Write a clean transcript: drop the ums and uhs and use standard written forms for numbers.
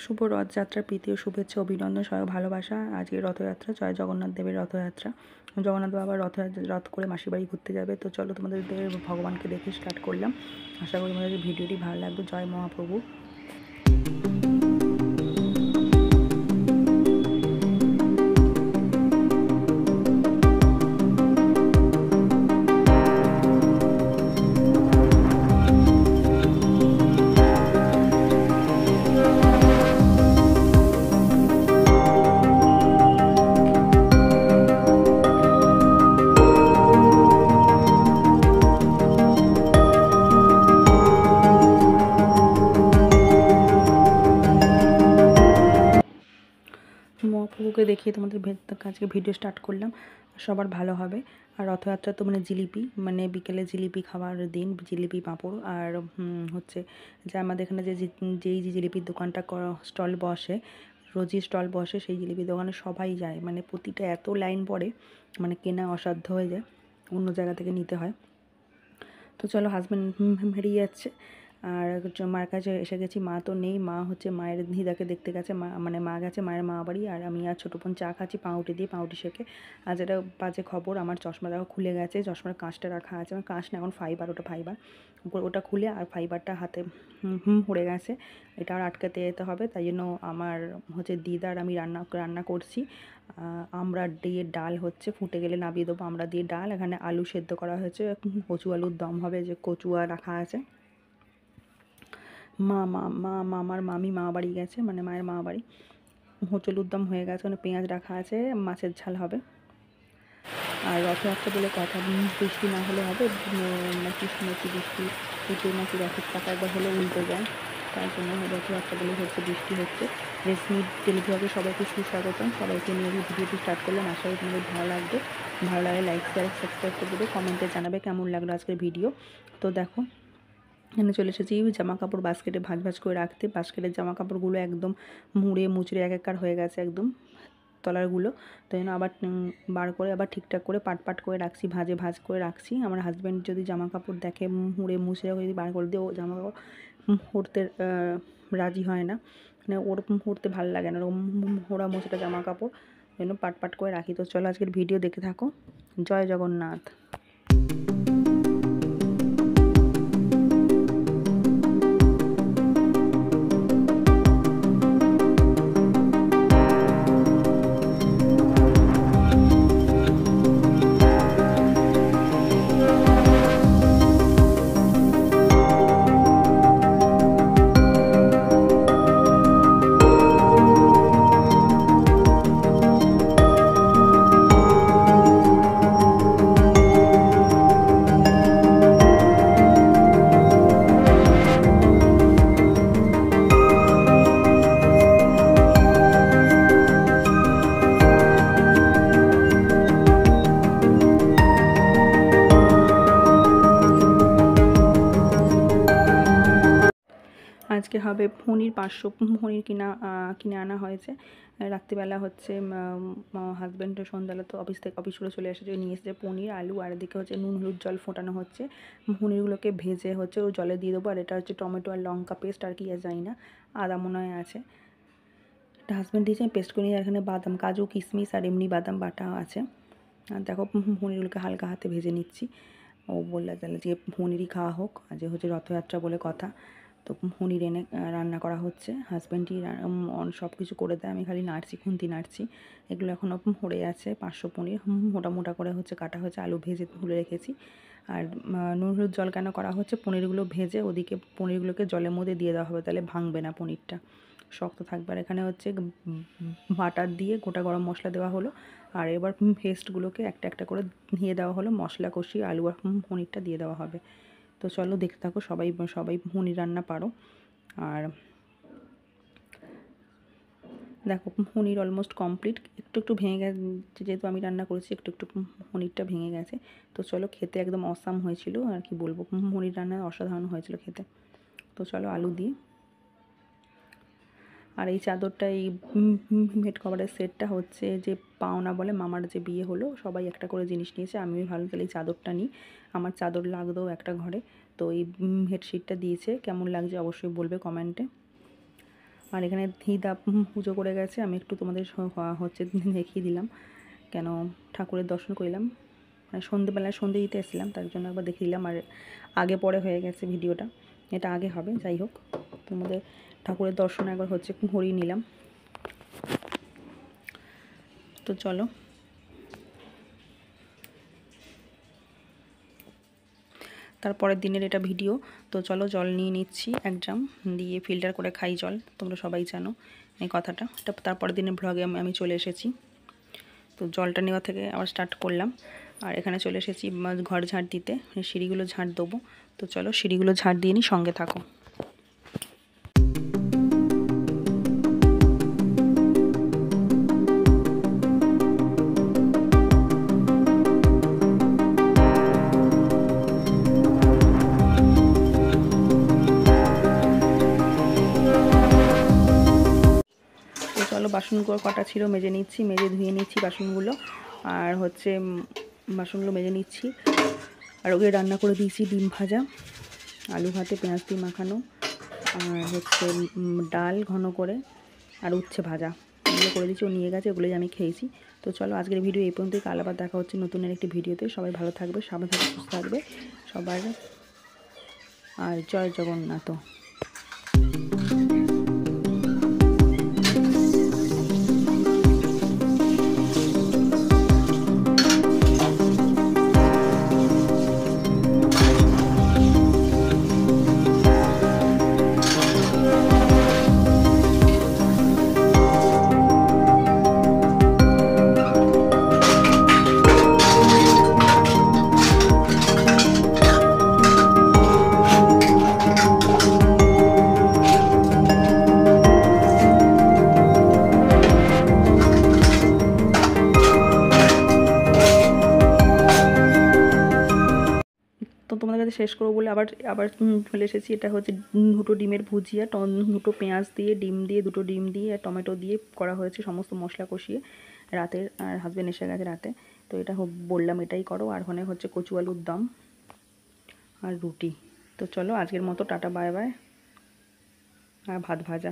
শুভ রথযাত্রার প্রীতি ও শুভেচ্ছা অভিনন্দন সবাই ভালোবাসা। আজকে রথযাত্রা, জয় জগন্নাথ দেবের রথযাত্রা। জগন্নাথ বাবা রথ করে মাসির বাড়ি ঘুরতে যাবে। তো চলো তোমাদের ভগবানকে দেখে স্টার্ট করলাম। আশা করি তোমাদের ভিডিওটি ভালো লাগবে। জয় মহাপ্রভু। মহাপ্রভুকে দেখিয়ে তোমাদের আজকে ভিডিও স্টার্ট করলাম। সবার ভালো হবে। আর রথযাত্রা তো জিলিপি, বিকেলে জিলিপি খাওয়ার দিন, জিলিপি পাঁপড়। আর হচ্ছে যে আমাদের এখানে যেই জিলিপির দোকানটা স্টল বসে, রোজই স্টল বসে, সেই জিলিপির দোকানে সবাই যায়। প্রতিটা এত লাইন পড়ে, কেনা অসাধ্য হয়ে যায়, অন্য জায়গা থেকে নিতে হয়। তো চলো, হাজব্যান্ড বেরিয়ে যাচ্ছে। আর মার কাছে এসে গেছি। মা তো নেই, মা হচ্ছে মায়ের দিদাকে দেখতে গেছে। মা গেছে মায়ের মা বাড়ি। আর আমি আর ছোটো বোন চা খাচ্ছি পাউরুটি দিয়ে, পাউরুটি শেখে। আর যেটা বাজে খবর, আমার চশমা দেখো খুলে গেছে। চশমার কাঁচটা রাখা আছে, আমার কাঁচ না, এখন ফাইবার, ওটা ফাইবার। ওটা খুলে আর ফাইবারটা হাতে পড়ে গেছে। এটা আর আটকাতে যেতে হবে। তাই জন্য আমার হচ্ছে দিদার আমি রান্না করছি। আমরা দিয়ে ডাল হচ্ছে, ফুটে গেলে নামিয়ে দেবো। আমরা দিয়ে ডাল, এখানে আলু সেদ্ধ করা হয়েছে, কচু আলুর দম হবে, যে কচুয়া রাখা আছে। মামার মামি মা বাড়ি গেছে, মায়ের মা বাড়ি। হোঁচলুর দম হয়ে গেছে, পেঁয়াজ রাখা আছে, মাছের ঝাল হবে। আর রথযাত্রা বলে কথা, বৃষ্টি না হলে হবে নাকি শুনেছি বৃষ্টি উঠে নাকি রথের চাকা একবার হলে উল্টে যায়। তার জন্য রথযাত্রা বলে হচ্ছে বৃষ্টি হচ্ছে। রেশমি টেলিভিশনে সবাইকে সুস্বাগতম। সবাইকে নিয়ে ভিডিওটি স্টার্ট করলাম। আশা করি তোমাদের ভালো লাগবে। ভালো লাগলে লাইক, শেয়ার, সাবস্ক্রাইব করে দেবে। কমেন্টে জানাবে কেমন লাগলো আজকের ভিডিও। তো দেখো, এখানে চলে এসেছি জামা কাপড় বাস্কেটে ভাঁজ করে রাখতে। বাস্কেটের জামা কাপড়গুলো একদম মুচড়ে একাকার হয়ে গেছে, একদম তলারগুলো। তো জন্য আবার বার করে আবার ঠিকঠাক করে পাট করে রাখছি, ভাঁজ করে রাখছি। আমার হাজব্যান্ড যদি জামা কাপড় দেখে মুছড়ে যদি বার করে দিয়ে, ও জামা কাপড় পরতে রাজি হয় না। ওর পরতে ভালো লাগে না ওরকম ওরা মোছাটা জামা কাপড়। ওই জন্য পাট করে রাখি। তো চলো আজকের ভিডিও দেখে থাকো। জয় জগন্নাথ। আজকে হবে পনির, 500 পনির কিনে আনা হয়েছে। রাত্রিবেলা হচ্ছে হাজব্যান্ডের সন্ধ্যাবেলা তো অফিস করে চলে এসেছে, নিয়ে এসেছে পনির, আলু। আর এদিকে হচ্ছে নুন হলুদ জল ফোটানো হচ্ছে। পনিরগুলোকে ভেজে হচ্ছে ও জলে দিয়ে দেবো। আর এটা হচ্ছে টমেটো আর লঙ্কা পেস্ট, আর কি জানি না, আদা মনে হয় আছে। এটা হাজব্যান্ড দিয়েছে, আমি পেস্ট করে নিয়ে। এখানে বাদাম, কাজু, কিশমিশ আর এমনি বাদাম বাটা আছে। আর দেখো, পনিরগুলোকে হালকা হাতে ভেজে নিচ্ছি। ও বললে তাহলে যে পনিরই খাওয়া হোক, আজ হচ্ছে রথযাত্রা বলে কথা। তো পনির এনে রান্না করা হচ্ছে। হাজব্যান্ডই সব কিছু করে দেয়, আমি খালি খুন্তি নাড়ছি। এগুলো এখনও পড়ে আছে। 500 পনির মোটা করে হচ্ছে কাটা হয়েছে, আলু ভেজে তুলে রেখেছি। আর নুন হলুদ জল কেন করা হচ্ছে, পনিরগুলো ভেজে ওদিকে পনিরগুলোকে জলের মধ্যে দিয়ে দেওয়া হবে, তাহলে ভাঙবে না পনিরটা, শক্ত থাকবে। আর এখানে হচ্ছে বাটার দিয়ে গোটা গরম মশলা দেওয়া হলো। আর এবার পেস্টগুলোকে একটা করে দিয়ে দেওয়া হলো, মশলা কষিয়ে আলু আর পনিরটা দিয়ে দেওয়া হবে। তো চলো দেখতে থাকো। সবাই পনির রান্না পারো। আর দেখো, পনির অলমোস্ট কমপ্লিট। একটু ভেঙে গেছে, যেহেতু আমি রান্না করেছি, একটু পনিরটা ভেঙে গেছে। তো চলো, খেতে একদম অসাম হয়েছিল, আর কি বলবো, পনির রান্না অসাধারণ হয়েছিল খেতে। তো চলো আলু দিই। আর এই চাদরটা, এই বেড কভারের সেটটা হচ্ছে যে পাওনা বলে, মামার যে বিয়ে হলো, সবাই একটা করে জিনিস নিয়েছে। আমিও ভালো তাহলে এই চাদরটা নিই, আমার চাদর লাগতো একটা ঘরে। তো এই বেডশিটটা দিয়েছে, কেমন লাগছে অবশ্যই বলবে কমেন্টে। আর এখানে হিদা পুজো করে গেছে, আমি একটু তোমাদের হচ্ছে দেখিয়ে দিলাম, কেন ঠাকুরের দর্শন করলাম, মানে সন্ধেবেলায় সন্ধে দিতে এসেছিলাম, তার জন্য একবার দেখিয়ে দিলাম। আর আগে পরে হয়ে গেছে ভিডিওটা, এটা আগে হবে, যাই হোক তোমাদের ঠাকুরের দর্শন একবার হচ্ছে করিয়ে নিলাম। তো চলো, তারপরের দিনের এটা ভিডিও। তো চলো জল নিয়ে নিচ্ছি 1 ড্রাম, দিয়ে ফিল্টার করে খাই জল, তোমরা সবাই জানো এই কথাটা। এটা তারপরের দিনের ব্লগে আমি চলে এসেছি। তো জলটা নেওয়া থেকে আবার স্টার্ট করলাম। আর এখানে চলে এসেছি ঘর ঝাড় দিতে, সিঁড়িগুলো ঝাড় দেবো। তো চলো সিঁড়িগুলো ঝাড় দিয়ে নিই, সঙ্গে থাকো। তো চলো বাসনগুলো কটা ছিল মেজে নিচ্ছি, মেজে ধুয়ে নিচ্ছি বাসনগুলো। আর হচ্ছে বাসনগুলো মেজে নিচ্ছি। আর ওকে রান্না করে দিয়েছি ডিম ভাজা, আলু ভাতে পেঁয়াজ দিয়ে মাখানো, আর হচ্ছে ডাল ঘন করে, আর উচ্ছে ভাজা, এগুলো করে দিচ্ছি। ও নিয়ে গেছে, ওগুলোই আমি খেয়েছি। তো চলো আজকের ভিডিও এই পর্যন্তই, কাল আবার দেখা হচ্ছে নতুন একটি ভিডিওতে। সবাই ভালো থাকবে, সাবধানে সুস্থ থাকবে সবার, আর জয় জগন্নাথ। তো তোমাদের কাছে শেষ করবো বলে আবার আবার চলে এসেছি। এটা হচ্ছে 2টো ডিমের ভুজিয়া, 2টো পেঁয়াজ দিয়ে, ডিম দিয়ে, 2টো ডিম দিয়ে আর টমেটো দিয়ে করা হয়েছে, সমস্ত মশলা কষিয়ে রাতের। আর হাজব্যান্ড এসে গেছে রাতে, তো এটা বললাম এটাই করো। আর ওখানে হচ্ছে কচু আলুর দম আর রুটি। তো চলো আজকের মতো টাটা, বাই বাই। আর ভাত ভাজা।